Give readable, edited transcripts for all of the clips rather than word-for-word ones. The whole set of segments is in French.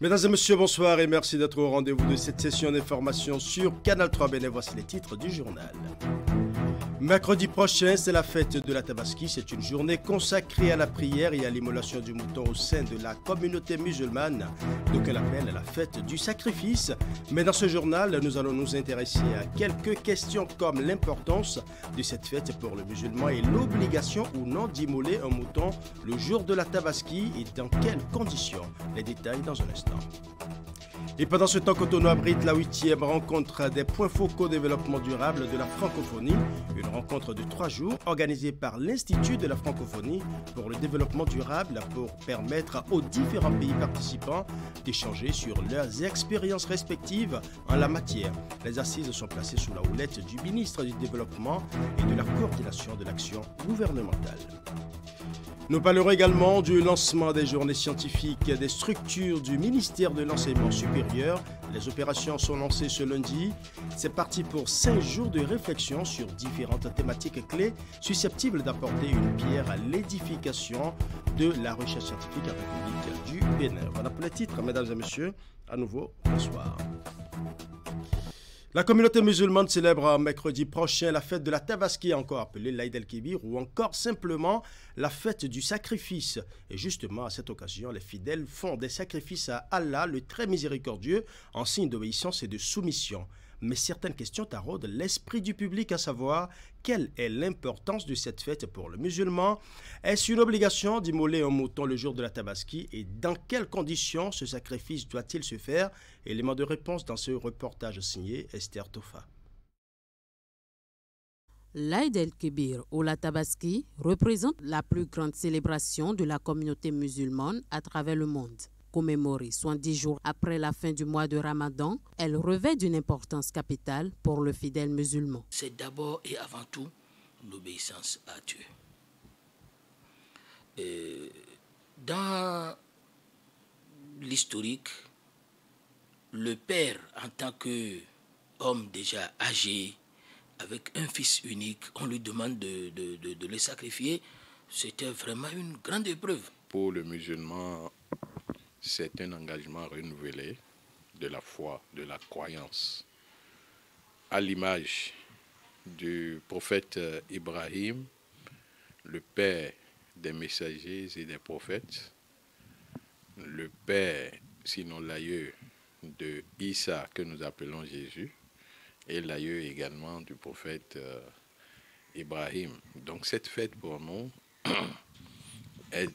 Mesdames et messieurs, bonsoir et merci d'être au rendez-vous de cette session d'information sur Canal 3 Bénin. Voici les titres du journal. Mercredi prochain, c'est la fête de la Tabaski. C'est une journée consacrée à la prière et à l'immolation du mouton au sein de la communauté musulmane, d'aucuns l'appellent la fête du sacrifice. Mais dans ce journal, nous allons nous intéresser à quelques questions comme l'importance de cette fête pour le musulman et l'obligation ou non d'immoler un mouton le jour de la Tabaski et dans quelles conditions. Les détails dans un instant. Et pendant ce temps, Cotonou abrite la 8e rencontre des points focaux développement durable de la francophonie, une rencontre de 3 jours organisée par l'Institut de la francophonie pour le développement durable pour permettre aux différents pays participants d'échanger sur leurs expériences respectives en la matière. Les assises sont placées sous la houlette du ministre du Développement et de la coordination de l'action gouvernementale. Nous parlerons également du lancement des journées scientifiques des structures du ministère de l'Enseignement supérieur. Les opérations sont lancées ce lundi. C'est parti pour 5 jours de réflexion sur différentes thématiques clés susceptibles d'apporter une pierre à l'édification de la recherche scientifique en République du Bénin. Voilà pour les titres, mesdames et messieurs. À nouveau, bonsoir. La communauté musulmane célèbre mercredi prochain la fête de la Tabaski, encore appelée l'Aïd el-Kébir, ou encore simplement la fête du sacrifice. Et justement, à cette occasion, les fidèles font des sacrifices à Allah, le très miséricordieux, en signe d'obéissance et de soumission. Mais certaines questions taraudent l'esprit du public, à savoir quelle est l'importance de cette fête pour le musulman. Est-ce une obligation d'immoler un mouton le jour de la Tabaski et dans quelles conditions ce sacrifice doit-il se faire? Élément de réponse dans ce reportage signé Esther Tofa. L'Aïd el-Kébir ou la Tabaski représente la plus grande célébration de la communauté musulmane à travers le monde. Commémorée 70 jours après la fin du mois de Ramadan, elle revêt d'une importance capitale pour le fidèle musulman. C'est d'abord et avant tout l'obéissance à Dieu. Dans l'historique, le père, en tant qu'homme déjà âgé, avec un fils unique, on lui demande de le sacrifier. C'était vraiment une grande épreuve. Pour le musulman, c'est un engagement renouvelé de la foi, de la croyance. À l'image du prophète Ibrahim, le père des messagers et des prophètes, le père, sinon l'aïeux, de Issa que nous appelons Jésus, et l'aïeux également du prophète Ibrahim. Donc cette fête pour nous est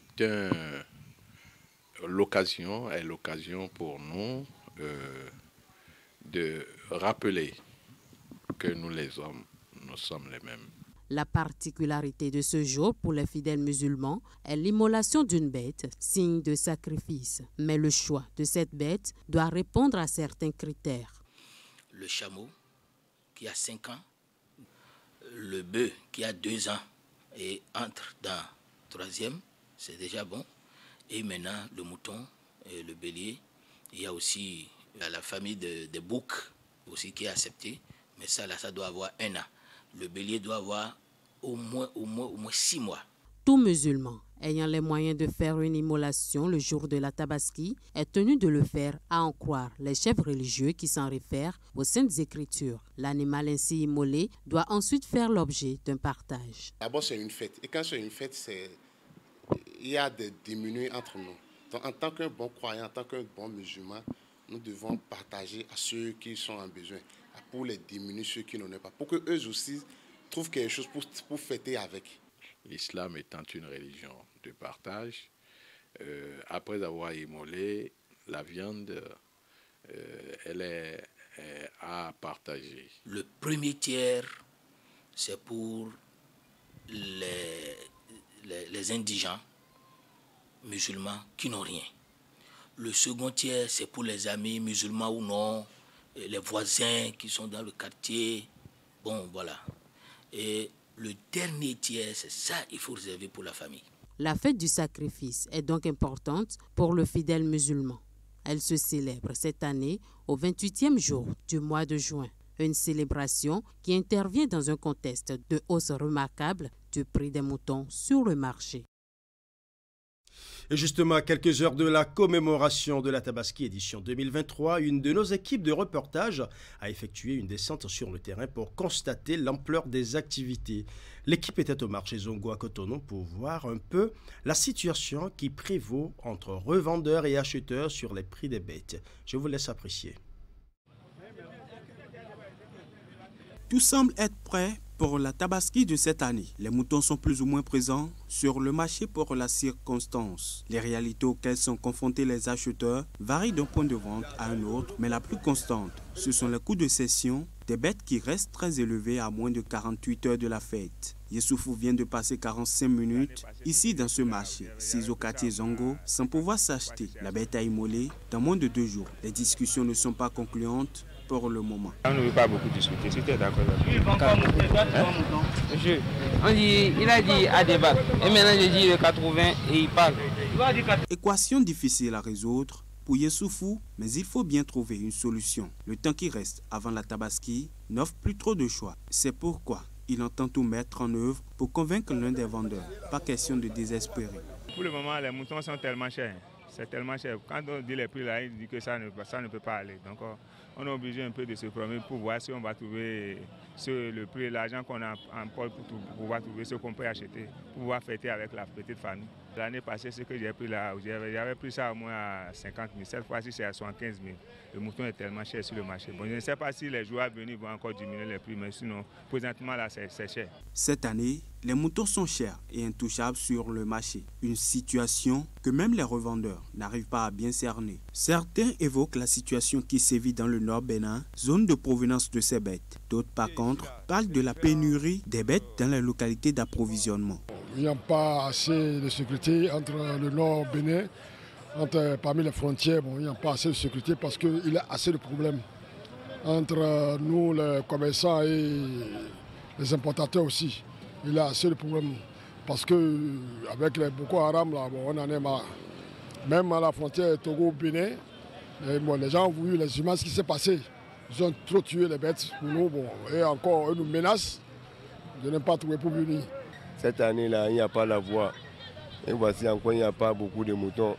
l'occasion pour nous de rappeler que nous les hommes, nous sommes les mêmes. La particularité de ce jour pour les fidèles musulmans est l'immolation d'une bête, signe de sacrifice. Mais le choix de cette bête doit répondre à certains critères. Le chameau qui a 5 ans, le bœuf qui a 2 ans et entre dans 3e, c'est déjà bon. Et maintenant, le mouton et le bélier. Il y a aussi la famille des boucs aussi qui est acceptée. Mais ça, là, ça doit avoir 1 an. Le bélier doit avoir au moins 6 mois. Tout musulman ayant les moyens de faire une immolation le jour de la Tabaski est tenu de le faire, à en croire les chefs religieux qui s'en réfèrent aux Saintes Écritures. L'animal ainsi immolé doit ensuite faire l'objet d'un partage. D'abord, c'est une fête. Et quand c'est une fête, il y a des diminués entre nous. Donc, en tant qu'un bon croyant, en tant qu'un bon musulman, nous devons partager à ceux qui sont en besoin, pour les diminuer, ceux qui n'en ont pas, pour qu'eux aussi trouvent quelque chose pour fêter avec. L'islam étant une religion de partage, après avoir immolé la viande, elle est à partager. Le premier tiers, c'est pour les indigents musulmans qui n'ont rien. Le second tiers, c'est pour les amis musulmans ou non, les voisins qui sont dans le quartier. Bon, voilà. Et le dernier tiers, c'est ça, il faut réserver pour la famille. La fête du sacrifice est donc importante pour le fidèle musulman. Elle se célèbre cette année au 28e jour du mois de juin. Une célébration qui intervient dans un contexte de hausse remarquable du prix des moutons sur le marché. Et justement, à quelques heures de la commémoration de la Tabaski édition 2023, une de nos équipes de reportage a effectué une descente sur le terrain pour constater l'ampleur des activités. L'équipe était au marché Zongo à Cotonou pour voir un peu la situation qui prévaut entre revendeurs et acheteurs sur les prix des bêtes. Je vous laisse apprécier. Tout semble être prêt pour la Tabaski de cette année. Les moutons sont plus ou moins présents sur le marché pour la circonstance. Les réalités auxquelles sont confrontés les acheteurs varient d'un point de vente à un autre, mais la plus constante, ce sont les coûts de cession des bêtes qui restent très élevés à moins de 48 heures de la fête. Yessoufou vient de passer 45 minutes ici dans ce marché, 6 au quartier Zongo, sans pouvoir s'acheter la bête à immoler dans moins de 2 jours. Les discussions ne sont pas concluantes pour le moment. On ne veut pas beaucoup discuter, si tu es d'accord. Il a dit à débattre, et maintenant je dis le 80 et il parle. Équation difficile à résoudre pour Yessoufou, mais il faut bien trouver une solution. Le temps qui reste avant la Tabaski n'offre plus trop de choix. C'est pourquoi il entend tout mettre en œuvre pour convaincre l'un des vendeurs. Pas question de désespérer. Pour le moment, les moutons sont tellement chers. C'est tellement cher. Quand on dit les prix là, il dit que ça ne peut pas aller. Donc on est obligé un peu de se promener pour voir si on va trouver le prix, l'argent qu'on a en poche pour pouvoir trouver ce qu'on peut acheter, pour pouvoir fêter avec la petite famille. L'année passée, ce que j'ai pris là, j'avais pris ça au moins à 50 000. Cette fois-ci, c'est à 75 000. Le mouton est tellement cher sur le marché. Bon, je ne sais pas si les jours à venir vont encore diminuer les prix, mais sinon, présentement, là, c'est cher. Cette année, les moutons sont chers et intouchables sur le marché. Une situation que même les revendeurs n'arrivent pas à bien cerner. Certains évoquent la situation qui sévit dans le Nord Bénin, zone de provenance de ces bêtes. D'autres, par contre, parlent de la pénurie des bêtes dans les localités d'approvisionnement. Il n'y a pas assez de sécurité entre le Nord Bénin, parmi les frontières. Bon, il n'y a pas assez de sécurité parce qu'il y a assez de problèmes entre nous, les commerçants, et les importateurs aussi. Il y a assez de problèmes parce qu'avec les Boko Haram, là, bon, on en est marre. Même à la frontière Togo-Bénin, les gens ont vu les images qui s'est passé. Ils ont trop tué les bêtes pour nous. Bon, et encore, ils nous menacent de ne pas trouver pour venir. Cette année-là, il n'y a pas la voie. Et voici encore, il n'y a pas beaucoup de moutons.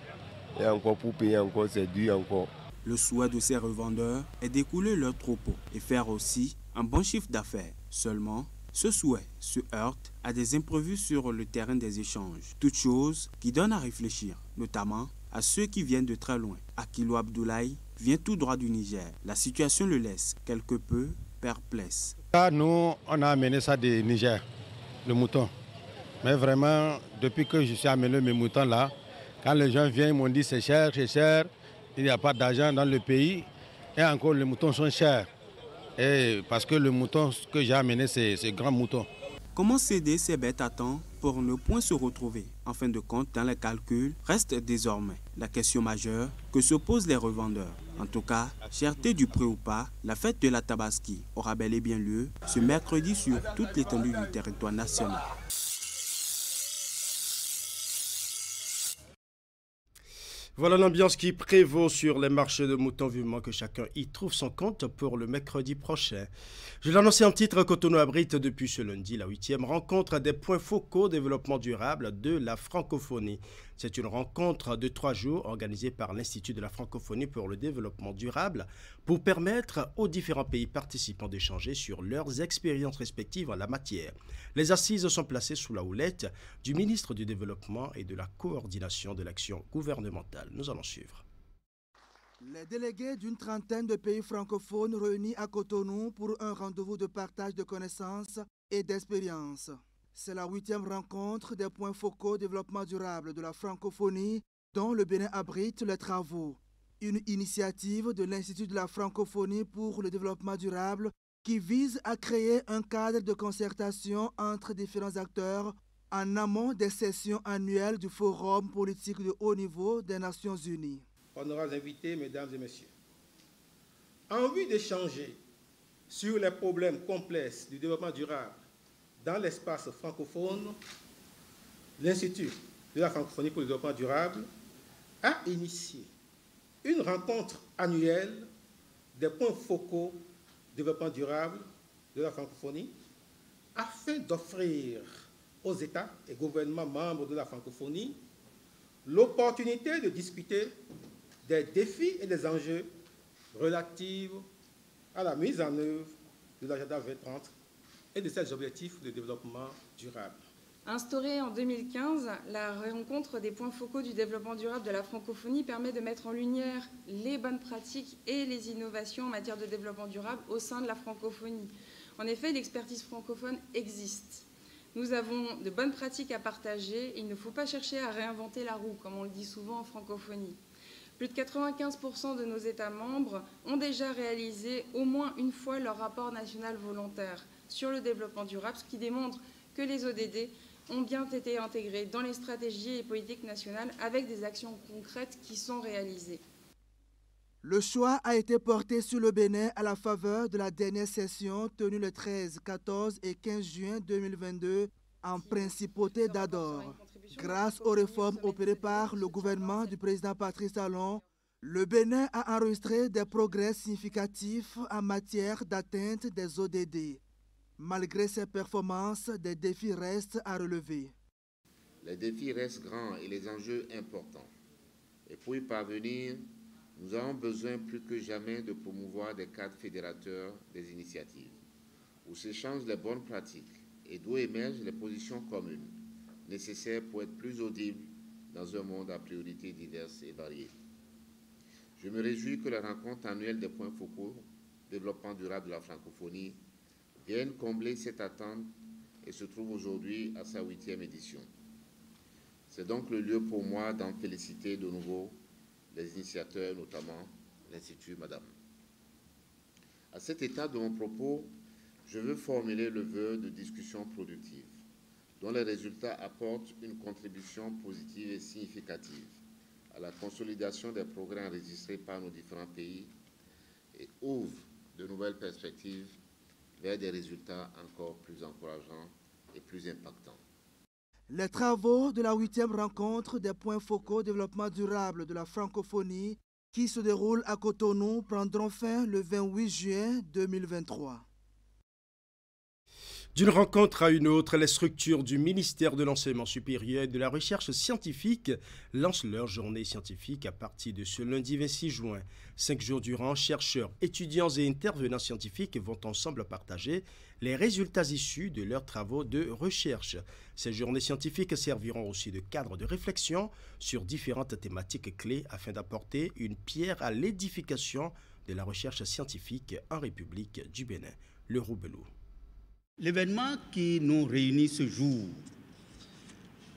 Et encore pour payer, encore, c'est dur encore. Le souhait de ces revendeurs est d'écouler leurs troupeaux et faire aussi un bon chiffre d'affaires. Seulement, ce souhait se heurte à des imprévus sur le terrain des échanges. Toutes choses qui donnent à réfléchir, notamment à ceux qui viennent de très loin. Akilo Abdoulaye vient tout droit du Niger. La situation le laisse quelque peu perplexe. Nous, on a amené ça du Niger, le mouton. Mais vraiment, depuis que je suis amené mes moutons là, quand les gens viennent, ils m'ont dit c'est cher, il n'y a pas d'argent dans le pays. Et encore, les moutons sont chers. Et parce que le mouton que j'ai amené, c'est grand mouton. Comment céder ces bêtes à temps pour ne point se retrouver, en fin de compte, dans les calculs, reste désormais la question majeure que se posent les revendeurs. En tout cas, cherté du prix ou pas, la fête de la Tabaski aura bel et bien lieu ce mercredi sur toute l'étendue du territoire national. Voilà l'ambiance qui prévaut sur les marchés de moutons, vivement que chacun y trouve son compte pour le mercredi prochain. Je l'annonçais en titre, Cotonou abrite depuis ce lundi la 8e rencontre des points focaux développement durable de la francophonie. C'est une rencontre de 3 jours organisée par l'Institut de la francophonie pour le développement durable pour permettre aux différents pays participants d'échanger sur leurs expériences respectives en la matière. Les assises sont placées sous la houlette du ministre du Développement et de la coordination de l'action gouvernementale. Nous allons suivre. Les délégués d'une trentaine de pays francophones réunis à Cotonou pour un rendez-vous de partage de connaissances et d'expériences. C'est la 8e rencontre des points focaux développement durable de la francophonie dont le Bénin abrite les travaux. Une initiative de l'Institut de la francophonie pour le développement durable qui vise à créer un cadre de concertation entre différents acteurs en amont des sessions annuelles du Forum politique de haut niveau des Nations Unies. Honorables invités, mesdames et messieurs, en vue d'échanger sur les problèmes complexes du développement durable dans l'espace francophone, l'Institut de la francophonie pour le développement durable a initié une rencontre annuelle des points focaux du développement durable de la francophonie afin d'offrir aux États et gouvernements membres de la francophonie l'opportunité de discuter des défis et des enjeux relatifs à la mise en œuvre de l'agenda 2030 et de ses objectifs de développement durable. Instaurée en 2015, la rencontre des points focaux du développement durable de la francophonie permet de mettre en lumière les bonnes pratiques et les innovations en matière de développement durable au sein de la francophonie. En effet, l'expertise francophone existe. Nous avons de bonnes pratiques à partager et il ne faut pas chercher à réinventer la roue, comme on le dit souvent en francophonie. Plus de 95% de nos États membres ont déjà réalisé au moins une fois leur rapport national volontaire sur le développement durable, ce qui démontre que les ODD ont bien été intégrés dans les stratégies et politiques nationales avec des actions concrètes qui sont réalisées. Le choix a été porté sur le Bénin à la faveur de la dernière session tenue le 13, 14 et 15 juin 2022 en principauté d'Ador. Grâce aux réformes opérées par le gouvernement du président Patrice Talon, le Bénin a enregistré des progrès significatifs en matière d'atteinte des ODD. Malgré ces performances, des défis restent à relever. Les défis restent grands et les enjeux importants. Et pour y parvenir, nous avons besoin plus que jamais de promouvoir des cadres fédérateurs des initiatives, où s'échangent les bonnes pratiques et d'où émergent les positions communes, nécessaires pour être plus audibles dans un monde à priorités diverses et variées. Je me réjouis que la rencontre annuelle des points focaux, développement durable de la francophonie, vienne combler cette attente et se trouve aujourd'hui à sa 8e édition. C'est donc le lieu pour moi d'en féliciter de nouveau les initiateurs, notamment l'Institut Madame. À cet état de mon propos, je veux formuler le vœu de discussions productives, dont les résultats apportent une contribution positive et significative à la consolidation des progrès enregistrés par nos différents pays et ouvrent de nouvelles perspectives vers des résultats encore plus encourageants et plus impactants. Les travaux de la 8e rencontre des points focaux développement durable de la francophonie qui se déroule à Cotonou prendront fin le 28 juin 2023. D'une rencontre à une autre, les structures du ministère de l'Enseignement supérieur et de la Recherche scientifique lancent leur journée scientifique à partir de ce lundi 26 juin. 5 jours durant, chercheurs, étudiants et intervenants scientifiques vont ensemble partager les résultats issus de leurs travaux de recherche. Ces journées scientifiques serviront aussi de cadre de réflexion sur différentes thématiques clés afin d'apporter une pierre à l'édification de la recherche scientifique en République du Bénin. Le Roubelou. L'événement qui nous réunit ce jour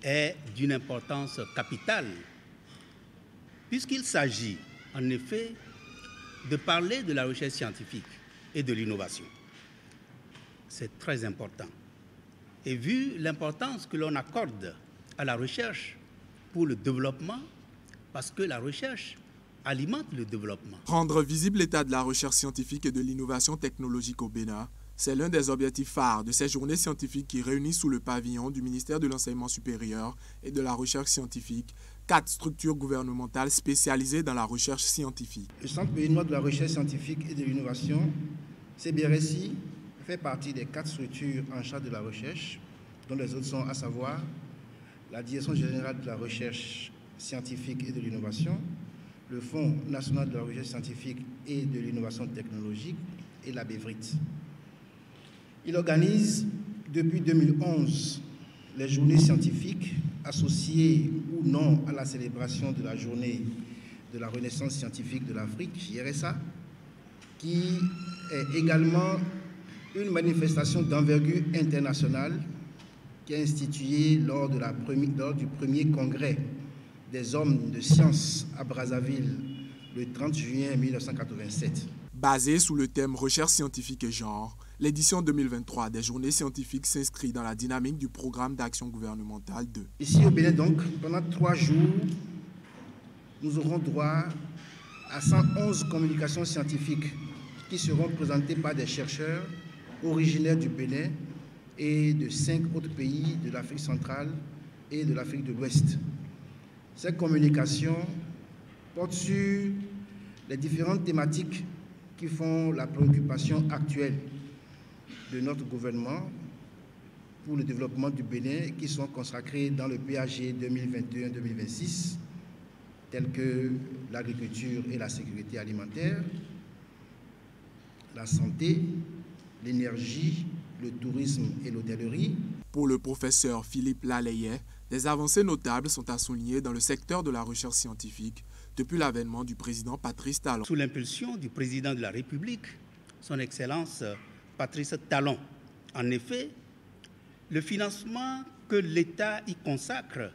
est d'une importance capitale, puisqu'il s'agit en effet de parler de la recherche scientifique et de l'innovation. C'est très important. Et vu l'importance que l'on accorde à la recherche pour le développement, parce que la recherche alimente le développement. Rendre visible l'état de la recherche scientifique et de l'innovation technologique au Bénin, c'est l'un des objectifs phares de ces journées scientifiques qui réunissent sous le pavillon du ministère de l'Enseignement supérieur et de la Recherche scientifique 4 structures gouvernementales spécialisées dans la recherche scientifique. Le Centre béninois de la recherche scientifique et de l'innovation, CBRSI, fait partie des 4 structures en charge de la recherche, dont les autres sont à savoir la Direction générale de la recherche scientifique et de l'innovation, le Fonds national de la recherche scientifique et de l'innovation technologique et la BEVRIT. Il organise depuis 2011 les journées scientifiques associées ou non à la célébration de la journée de la Renaissance scientifique de l'Afrique, JRSA, qui est également une manifestation d'envergure internationale qui est instituée lors du premier congrès des hommes de science à Brazzaville le 30 juin 1987. Basée sous le thème recherche scientifique et genre, l'édition 2023 des journées scientifiques s'inscrit dans la dynamique du programme d'action gouvernementale 2. Ici au Bénin donc, pendant 3 jours, nous aurons droit à 111 communications scientifiques qui seront présentées par des chercheurs originaires du Bénin et de 5 autres pays de l'Afrique centrale et de l'Afrique de l'Ouest. Ces communications portent sur les différentes thématiques qui font la préoccupation actuelle de notre gouvernement pour le développement du Bénin qui sont consacrés dans le PAG 2021-2026, tels que l'agriculture et la sécurité alimentaire, la santé, l'énergie, le tourisme et l'hôtellerie. Pour le professeur Philippe Lalayet, des avancées notables sont à souligner dans le secteur de la recherche scientifique depuis l'avènement du président Patrice Talon. Sous l'impulsion du président de la République, son Excellence Patrice Talon. En effet, le financement que l'État y consacre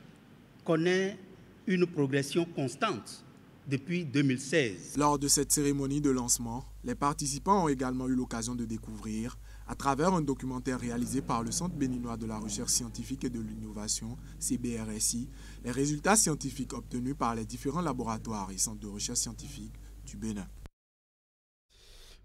connaît une progression constante depuis 2016. Lors de cette cérémonie de lancement, les participants ont également eu l'occasion de découvrir, à travers un documentaire réalisé par le Centre béninois de la recherche scientifique et de l'innovation, CBRSI, les résultats scientifiques obtenus par les différents laboratoires et centres de recherche scientifique du Bénin.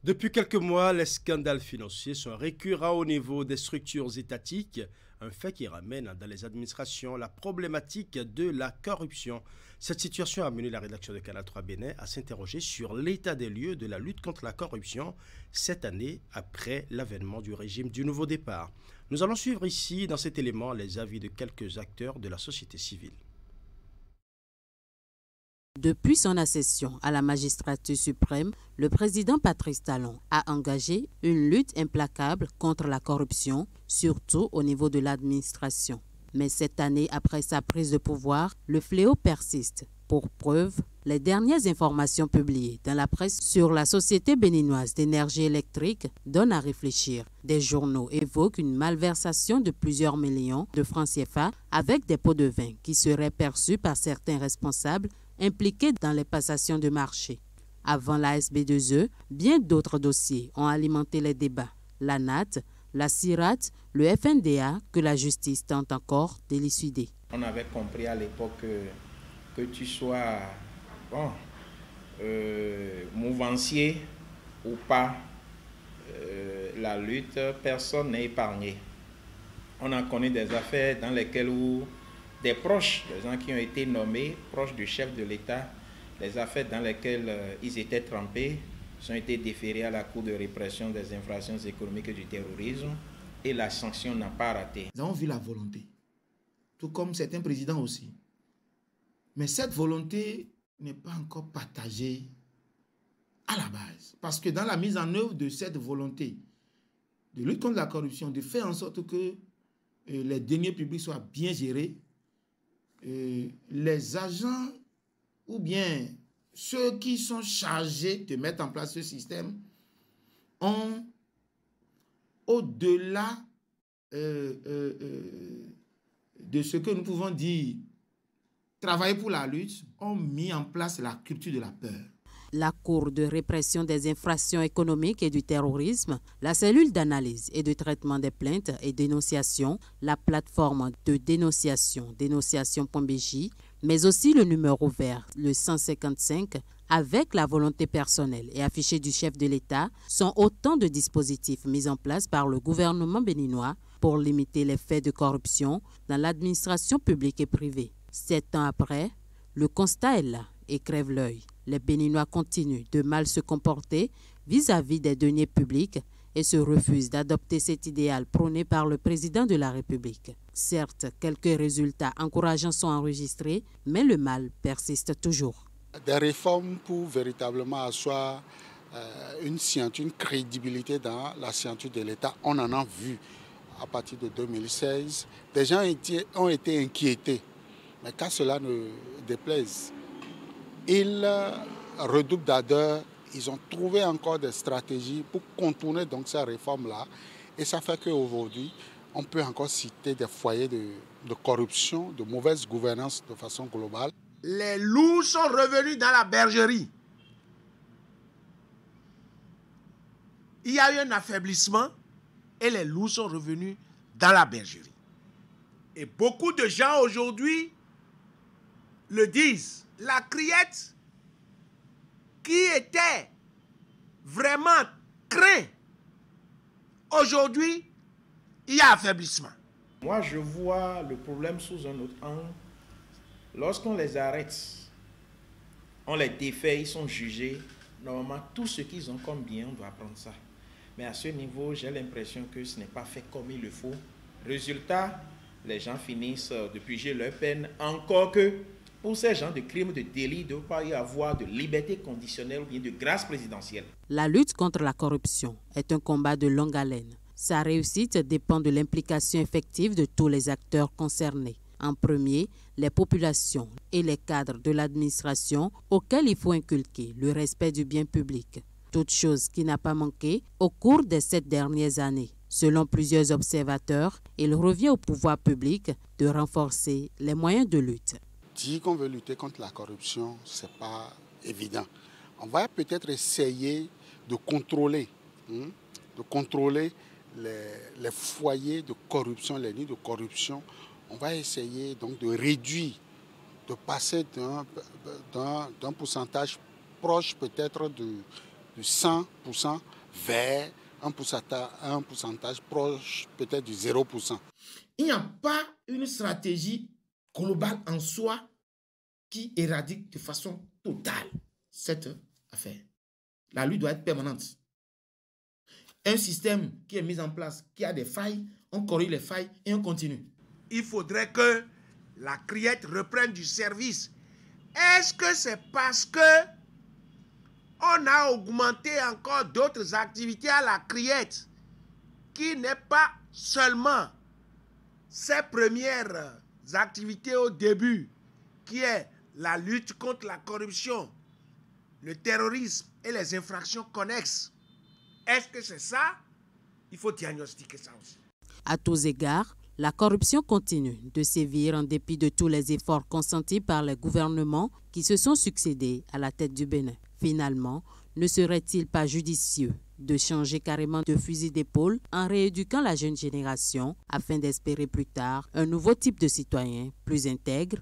Depuis quelques mois, les scandales financiers sont récurrents au niveau des structures étatiques, un fait qui ramène dans les administrations la problématique de la corruption. Cette situation a amené la rédaction de Canal 3 Bénin à s'interroger sur l'état des lieux de la lutte contre la corruption cette année après l'avènement du régime du nouveau départ. Nous allons suivre ici, dans cet élément, les avis de quelques acteurs de la société civile. Depuis son accession à la magistrature suprême, le président Patrice Talon a engagé une lutte implacable contre la corruption, surtout au niveau de l'administration. Mais cette année, après sa prise de pouvoir, le fléau persiste. Pour preuve, les dernières informations publiées dans la presse sur la Société béninoise d'énergie électrique donnent à réfléchir. Des journaux évoquent une malversation de plusieurs millions de francs CFA avec des pots de vin qui seraient perçus par certains responsables impliqués dans les passations de marché. Avant la SB2E, bien d'autres dossiers ont alimenté les débats. La NAT, la CIRAT, le FNDA, que la justice tente encore d'élucider. On avait compris à l'époque que tu sois mouvancier ou pas, la lutte, personne n'est épargné. On en connaît des affaires dans lesquelles des proches, des gens qui ont été nommés, proches du chef de l'État, les affaires dans lesquelles ils étaient trempés, ont été déférés à la Cour de répression des infractions économiques et du terrorisme et la sanction n'a pas raté. Nous avons vu la volonté, tout comme certains présidents aussi. Mais cette volonté n'est pas encore partagée à la base. Parce que dans la mise en œuvre de cette volonté de lutte contre la corruption, de faire en sorte que les deniers publics soient bien gérés, les agents ou bien ceux qui sont chargés de mettre en place ce système ont, au-delà de ce que nous pouvons dire, travailler pour la lutte, ont mis en place la culture de la peur. La Cour de répression des infractions économiques et du terrorisme, la cellule d'analyse et de traitement des plaintes et dénonciations, la plateforme de dénonciation, dénonciation.bj, mais aussi le numéro vert, le 155, avec la volonté personnelle et affichée du chef de l'État, sont autant de dispositifs mis en place par le gouvernement béninois pour limiter les faits de corruption dans l'administration publique et privée. 7 ans après, le constat est là et crève l'œil. Les Béninois continuent de mal se comporter vis-à-vis des deniers publics et se refusent d'adopter cet idéal prôné par le président de la République. Certes, quelques résultats encourageants sont enregistrés, mais le mal persiste toujours. Des réformes pour véritablement asseoir une crédibilité dans la scienture de l'État, on en a vu à partir de 2016. Des gens ont été inquiétés, mais qu'à cela ne déplaise, ils redoublent d'ardeur, ils ont trouvé encore des stratégies pour contourner donc ces réformes-là. Et ça fait qu'aujourd'hui, on peut encore citer des foyers de corruption, de mauvaise gouvernance de façon globale. Les loups sont revenus dans la bergerie. Il y a eu un affaiblissement et les loups sont revenus dans la bergerie. Et beaucoup de gens aujourd'hui le disent. La criette qui était vraiment crainte, aujourd'hui, il y a affaiblissement. Moi, je vois le problème sous un autre angle. Lorsqu'on les arrête, on les défait, ils sont jugés. Normalement, tout ce qu'ils ont comme bien, on doit prendre ça. Mais à ce niveau, j'ai l'impression que ce n'est pas fait comme il le faut. Résultat, les gens finissent de purger leur peine, encore que pour ces gens de crimes, de délits, il ne doit pas y avoir de liberté conditionnelle ou bien de grâce présidentielle. La lutte contre la corruption est un combat de longue haleine. Sa réussite dépend de l'implication effective de tous les acteurs concernés. En premier, les populations et les cadres de l'administration auxquels il faut inculquer le respect du bien public. Toute chose qui n'a pas manqué au cours des 7 dernières années. Selon plusieurs observateurs, il revient au pouvoir public de renforcer les moyens de lutte. Dire qu'on veut lutter contre la corruption, ce n'est pas évident. On va peut-être essayer de contrôler les foyers de corruption, les nids de corruption. On va essayer donc de réduire, de passer d'un pourcentage proche peut-être de 100% vers un pourcentage proche peut-être du 0%. Il n'y a pas une stratégie globale en soi qui éradique de façon totale cette affaire. La lutte doit être permanente. Un système qui est mis en place, qui a des failles, on corrige les failles et on continue. Il faudrait que la criette reprenne du service. Est-ce que c'est parce que on a augmenté encore d'autres activités à la criette qui n'est pas seulement ses premières activités au début, qui est la lutte contre la corruption, le terrorisme et les infractions connexes? Est-ce que c'est ça? Il faut diagnostiquer ça aussi. À tous égards, la corruption continue de sévir en dépit de tous les efforts consentis par les gouvernements qui se sont succédés à la tête du Bénin. Finalement, ne serait-il pas judicieux de changer carrément de fusil d'épaule en rééduquant la jeune génération afin d'espérer plus tard un nouveau type de citoyen plus intègre?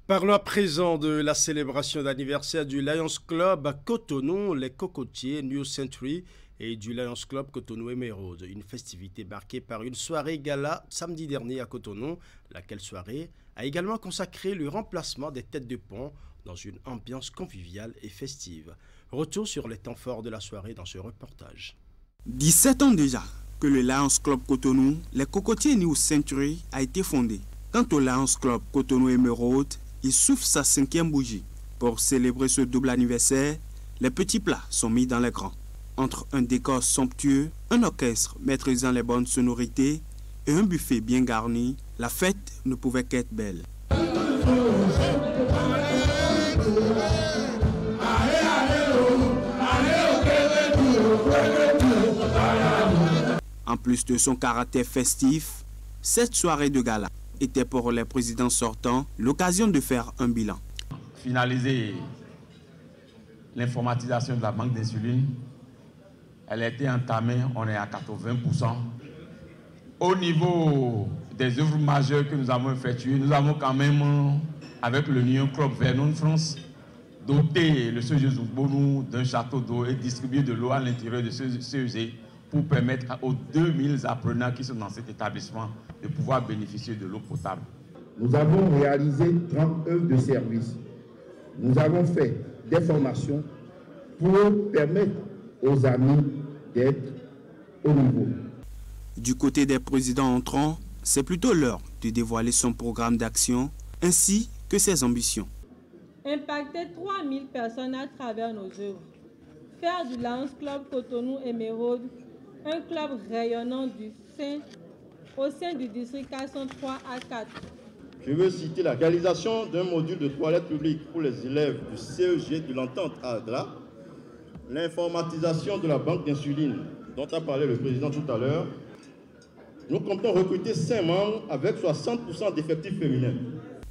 Parlons à présent de la célébration d'anniversaire du Lions Club à Cotonou, les Cocotiers New Century et du Lions Club Cotonou Émeraude. Une festivité marquée par une soirée gala samedi dernier à Cotonou, laquelle soirée a également consacré le remplacement des têtes de pont dans une ambiance conviviale et festive. Retour sur les temps forts de la soirée dans ce reportage. 17 ans déjà que le Lions Club Cotonou, les Cocotiers New Century, a été fondé. Quant au Lions Club Cotonou Émeraude, il souffle sa 5e bougie. Pour célébrer ce double anniversaire, les petits plats sont mis dans les grands. Entre un décor somptueux, un orchestre maîtrisant les bonnes sonorités et un buffet bien garni, la fête ne pouvait qu'être belle. En plus de son caractère festif, cette soirée de gala était pour les présidents sortants l'occasion de faire un bilan. Finaliser l'informatisation de la banque d'insuline, elle a été entamée, on est à 80%. Au niveau des œuvres majeures que nous avons effectuées, nous avons quand même, avec le Lions Club Vernon France, doté le CEG Zoubonou d'un château d'eau et distribué de l'eau à l'intérieur de ce CEG pour permettre aux 2000 apprenants qui sont dans cet établissement de pouvoir bénéficier de l'eau potable. Nous avons réalisé 30 œuvres de service. Nous avons fait des formations pour permettre aux amis d'être au niveau. Du côté des présidents entrants, c'est plutôt l'heure de dévoiler son programme d'action ainsi que ses ambitions. Impacter 3000 personnes à travers nos œuvres. Faire du Lions Club Cotonou Émeraude un club rayonnant au sein du district 403 à 4. Je veux citer la réalisation d'un module de toilettes publiques pour les élèves du CEG de l'Entente à Agra, l'informatisation de la banque d'insuline dont a parlé le président tout à l'heure. Nous comptons recruter 5 membres avec 60% d'effectifs féminins.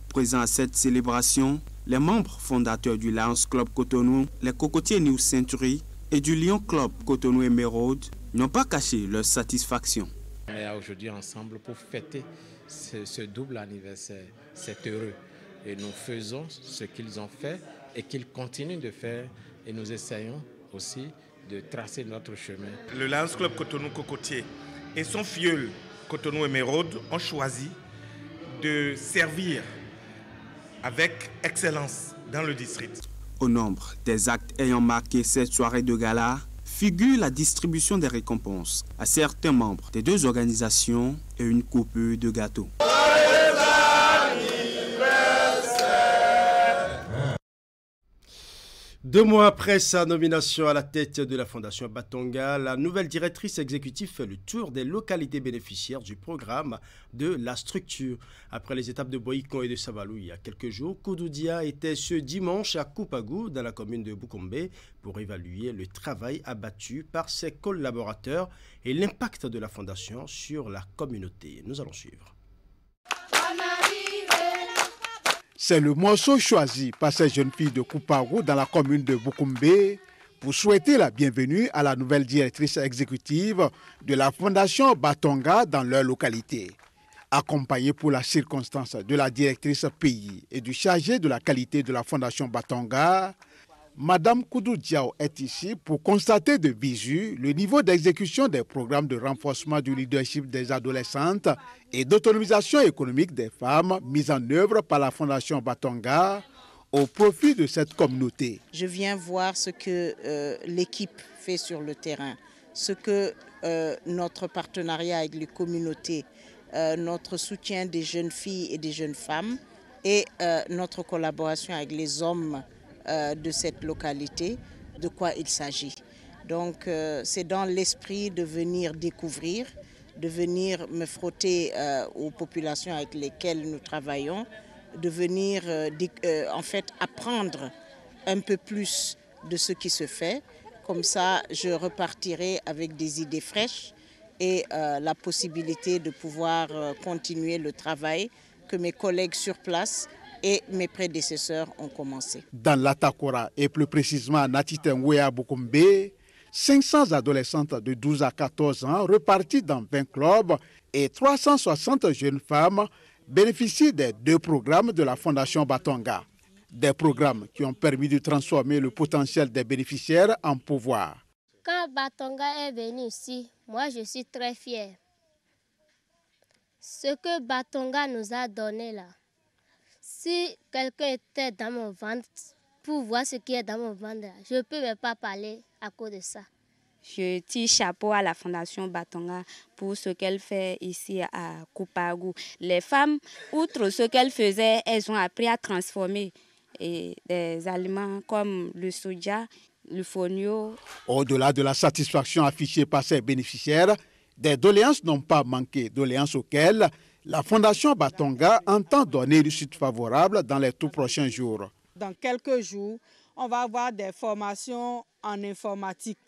Présents à cette célébration, les membres fondateurs du Lions Club Cotonou, les Cocotiers New Century et du Lions Club Cotonou Émeraude n'ont pas caché leur satisfaction. On est aujourd'hui ensemble pour fêter ce double anniversaire. C'est heureux. Et nous faisons ce qu'ils ont fait et qu'ils continuent de faire. Et nous essayons aussi de tracer notre chemin. Le Lions Club Cotonou Cocotier et son filleul Cotonou Émeraude ont choisi de servir avec excellence dans le district. Au nombre des actes ayant marqué cette soirée de gala, figure la distribution des récompenses à certains membres des deux organisations et une coupe de gâteau. 2 mois après sa nomination à la tête de la Fondation Batonga, la nouvelle directrice exécutive fait le tour des localités bénéficiaires du programme de la structure. Après les étapes de Boïkon et de Savalou il y a quelques jours, Koudoudia était ce dimanche à Koupagou, dans la commune de Boukombe, pour évaluer le travail abattu par ses collaborateurs et l'impact de la Fondation sur la communauté. Nous allons suivre. C'est le morceau choisi par ces jeunes filles de Koupagou dans la commune de Boukombe pour souhaiter la bienvenue à la nouvelle directrice exécutive de la Fondation Batonga dans leur localité. Accompagnée pour la circonstance de la directrice pays et du chargé de la qualité de la Fondation Batonga, Madame Koudou Diao est ici pour constater de visu le niveau d'exécution des programmes de renforcement du leadership des adolescentes et d'autonomisation économique des femmes mis en œuvre par la Fondation Batonga au profit de cette communauté. Je viens voir ce que l'équipe fait sur le terrain, ce que notre partenariat avec les communautés, notre soutien des jeunes filles et des jeunes femmes et notre collaboration avec les hommes de cette localité, de quoi il s'agit. Donc c'est dans l'esprit de venir découvrir, de venir me frotter aux populations avec lesquelles nous travaillons, de venir en fait apprendre un peu plus de ce qui se fait. Comme ça, je repartirai avec des idées fraîches et la possibilité de pouvoir continuer le travail que mes collègues sur place et mes prédécesseurs ont commencé. Dans l'Atakora et plus précisément à Natitengwe à Boukombe, 500 adolescentes de 12 à 14 ans reparties dans 20 clubs et 360 jeunes femmes bénéficient des 2 programmes de la Fondation Batonga. Des programmes qui ont permis de transformer le potentiel des bénéficiaires en pouvoir. Quand Batonga est venu ici, moi je suis très fière. Ce que Batonga nous a donné là, si quelqu'un était dans mon ventre pour voir ce qui est dans mon ventre, je ne peux même pas parler à cause de ça. Je tire chapeau à la Fondation Batonga pour ce qu'elle fait ici à Koupagou. Les femmes, outre ce qu'elles faisaient, elles ont appris à transformer des aliments comme le soja, le fonio. Au-delà de la satisfaction affichée par ses bénéficiaires, des doléances n'ont pas manqué, doléances auxquelles la Fondation Batonga entend donner une suite favorable dans les tout prochains jours. Dans quelques jours, on va avoir des formations en informatique.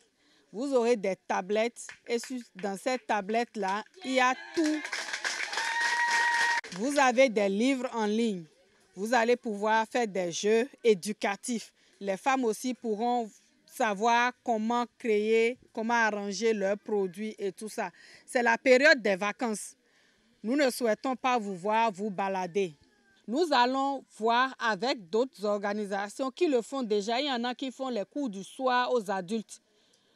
Vous aurez des tablettes et dans ces tablettes-là, il y a tout. Vous avez des livres en ligne. Vous allez pouvoir faire des jeux éducatifs. Les femmes aussi pourront savoir comment créer, comment arranger leurs produits et tout ça. C'est la période des vacances. Nous ne souhaitons pas vous voir vous balader. Nous allons voir avec d'autres organisations qui le font déjà. Il y en a qui font les cours du soir aux adultes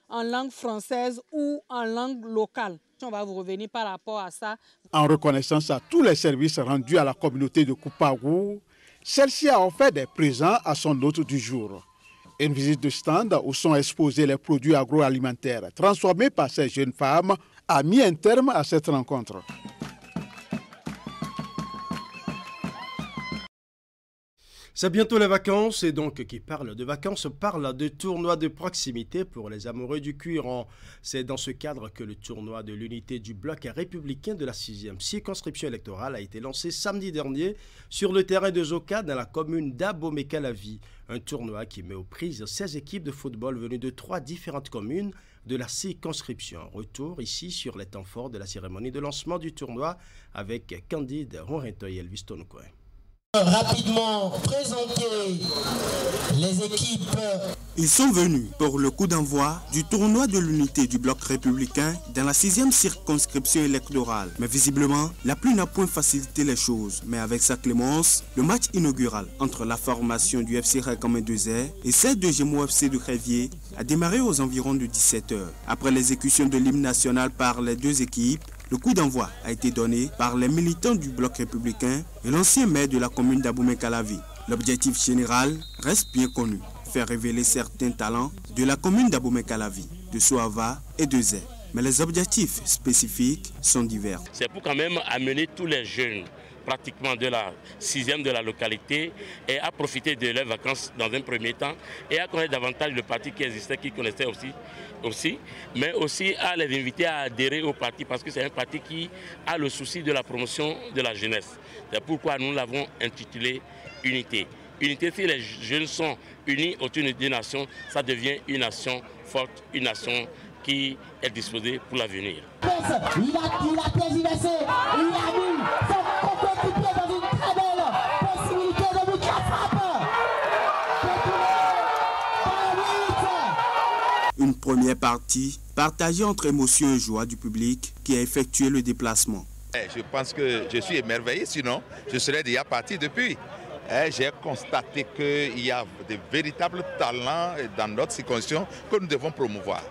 en langue française ou en langue locale. On va vous revenir par rapport à ça. En reconnaissance à tous les services rendus à la communauté de Koupagou, celle-ci a offert des présents à son hôte du jour. Une visite de stand où sont exposés les produits agroalimentaires transformés par ces jeunes femmes a mis un terme à cette rencontre. C'est bientôt les vacances et donc qui parle de vacances parle de tournoi de proximité pour les amoureux du cuiron. C'est dans ce cadre que le tournoi de l'unité du bloc républicain de la 6e circonscription électorale a été lancé samedi dernier sur le terrain de Zoka dans la commune d'Abomey-Calavi. Un tournoi qui met aux prises 16 équipes de football venues de 3 différentes communes de la circonscription. Retour ici sur les temps forts de la cérémonie de lancement du tournoi avec Candide Ronrintoy et Elvis Tonoukoy. Rapidement présenter les équipes. Ils sont venus pour le coup d'envoi du tournoi de l'unité du bloc républicain dans la 6e circonscription électorale. Mais visiblement, la pluie n'a point facilité les choses. Mais avec sa clémence, le match inaugural entre la formation du FC Rekamé 2R et celle de Gémeaux FC de Crévier a démarré aux environs de 17h. Après l'exécution de l'hymne national par les deux équipes, le coup d'envoi a été donné par les militants du bloc républicain et l'ancien maire de la commune d'Abomey-Calavi. L'objectif général reste bien connu, faire révéler certains talents de la commune d'Abomey-Calavi. de Soava et de Zé. Mais les objectifs spécifiques sont divers. C'est pour quand même amener tous les jeunes pratiquement de la 6e de la localité et à profiter de leurs vacances dans un premier temps et à connaître davantage le parti qui existait, qu'ils connaissaient aussi, mais aussi à les inviter à adhérer au parti parce que c'est un parti qui a le souci de la promotion de la jeunesse. C'est pourquoi nous l'avons intitulé Unité. Unité, si les jeunes sont unis autour d'une nation, ça devient une nation forte, une nation qui est disposée pour l'avenir. Il a tergiversé, il a mis son compétiteur dans une très belle possibilité de but la frappe. Une première partie partagée entre émotion et joie du public qui a effectué le déplacement. Je pense que je suis émerveillé, sinon je serais déjà parti depuis. J'ai constaté qu'il y a de véritables talents dans notre circonscription que nous devons promouvoir.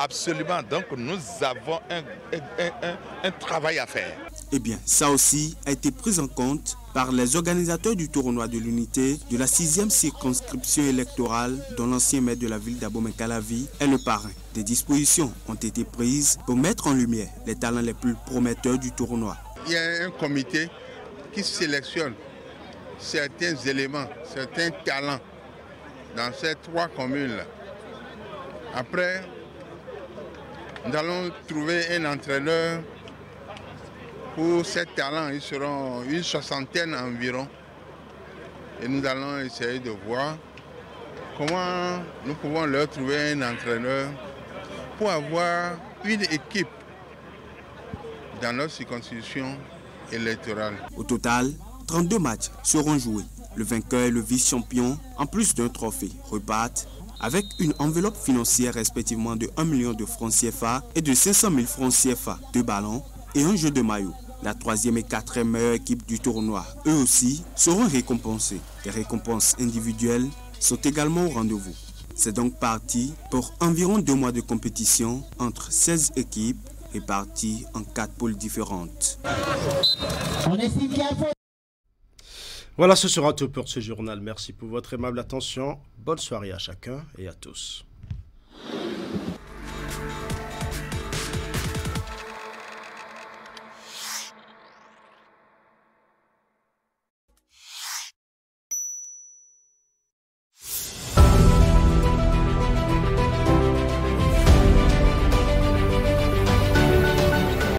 Absolument, donc nous avons un travail à faire. Eh bien, ça aussi a été pris en compte par les organisateurs du tournoi de l'unité de la 6e circonscription électorale dont l'ancien maire de la ville d'Abomey-Calavi est le parrain. Des dispositions ont été prises pour mettre en lumière les talents les plus prometteurs du tournoi. Il y a un comité qui sélectionne certains éléments, certains talents dans ces 3 communes-là. Après, nous allons trouver un entraîneur pour ces talents. Ils seront une 60aine environ. Et nous allons essayer de voir comment nous pouvons leur trouver un entraîneur pour avoir une équipe dans notre circonscription électorale. Au total, 32 matchs seront joués. Le vainqueur et le vice-champion, en plus d'un trophée, repartent avec une enveloppe financière respectivement de 1 million de francs CFA et de 500 000 francs CFA, 2 ballons et un jeu de maillot. La 3e et 4e meilleure équipe du tournoi, eux aussi, seront récompensés. Des récompenses individuelles sont également au rendez-vous. C'est donc parti pour environ 2 mois de compétition entre 16 équipes réparties en 4 poules différentes. Voilà, ce sera tout pour ce journal. Merci pour votre aimable attention. Bonne soirée à chacun et à tous.